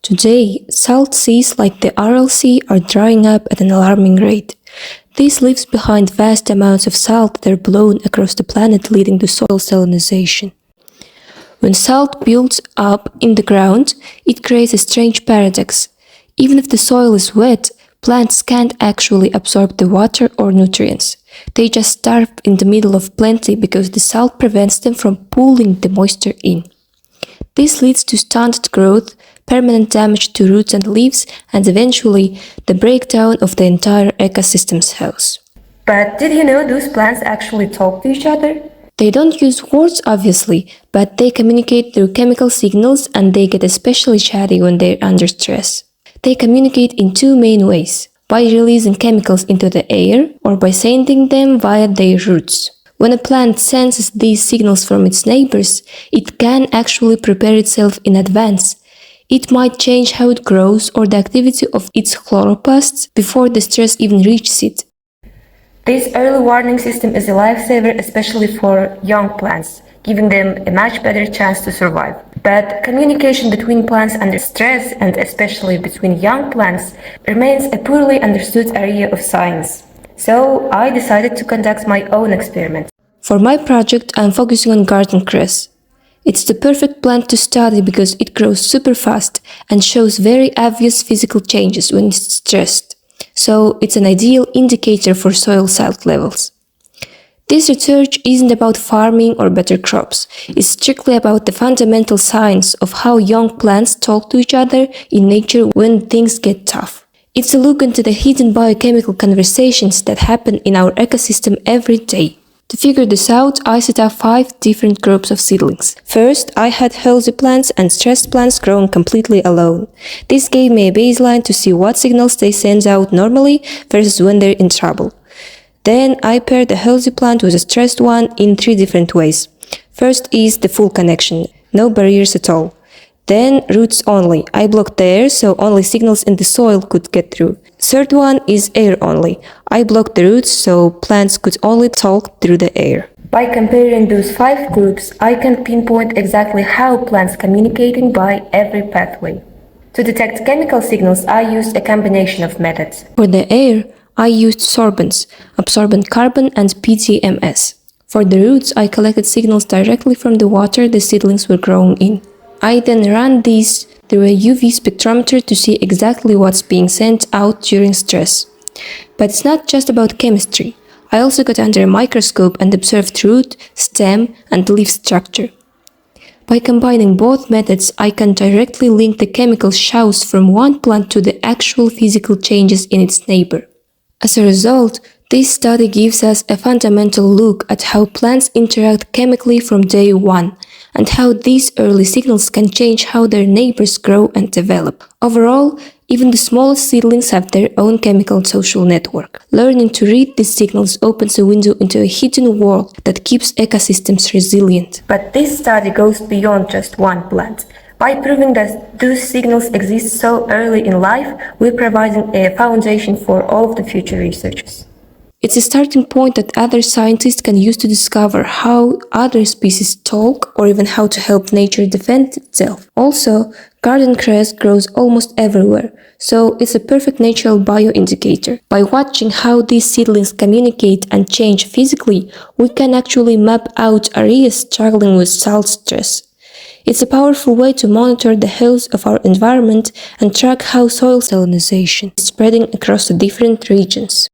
Today, salt seas like the Aral Sea are drying up at an alarming rate. This leaves behind vast amounts of salt that are blown across the planet, leading to soil salinization. When salt builds up in the ground, it creates a strange paradox. Even if the soil is wet, plants can't actually absorb the water or nutrients. They just starve in the middle of plenty because the salt prevents them from pulling the moisture in. This leads to stunted growth, permanent damage to roots and leaves, and eventually the breakdown of the entire ecosystem's health. But did you know those plants actually talk to each other? They don't use words obviously, but they communicate through chemical signals and they get especially chatty when they're under stress. They communicate in two main ways, by releasing chemicals into the air or by sending them via their roots. When a plant senses these signals from its neighbors, it can actually prepare itself in advance. It might change how it grows or the activity of its chloroplasts before the stress even reaches it. This early warning system is a lifesaver, especially for young plants, giving them a much better chance to survive. But communication between plants under stress, and especially between young plants, remains a poorly understood area of science. So I decided to conduct my own experiment. For my project, I'm focusing on garden cress. It's the perfect plant to study because it grows super fast and shows very obvious physical changes when it's stressed. So it's an ideal indicator for soil salt levels. This research isn't about farming or better crops. It's strictly about the fundamental science of how young plants talk to each other in nature when things get tough. It's a look into the hidden biochemical conversations that happen in our ecosystem every day. To figure this out, I set up 5 different groups of seedlings. First, I had healthy plants and stressed plants growing completely alone. This gave me a baseline to see what signals they send out normally versus when they're in trouble. Then I paired a healthy plant with a stressed one in 3 different ways. First is the full connection, no barriers at all. Then roots only. I blocked the air so only signals in the soil could get through. Third one is air only. I blocked the roots so plants could only talk through the air. By comparing those 5 groups, I can pinpoint exactly how plants communicating by every pathway. To detect chemical signals, I used a combination of methods. For the air, I used sorbents, absorbent carbon and PTMS. For the roots, I collected signals directly from the water the seedlings were growing in. I then ran these through a UV spectrometer to see exactly what's being sent out during stress. But it's not just about chemistry. I also got under a microscope and observed root, stem, and leaf structure. By combining both methods, I can directly link the chemical shows from one plant to the actual physical changes in its neighbor. As a result, this study gives us a fundamental look at how plants interact chemically from day one, and how these early signals can change how their neighbors grow and develop. Overall, even the smallest seedlings have their own chemical and social network. Learning to read these signals opens a window into a hidden world that keeps ecosystems resilient. But this study goes beyond just one plant. By proving that those signals exist so early in life, we're providing a foundation for all of the future researchers. It's a starting point that other scientists can use to discover how other species talk or even how to help nature defend itself. Also, garden cress grows almost everywhere, so it's a perfect natural bioindicator. By watching how these seedlings communicate and change physically, we can actually map out areas struggling with salt stress. It's a powerful way to monitor the health of our environment and track how soil salinization is spreading across the different regions.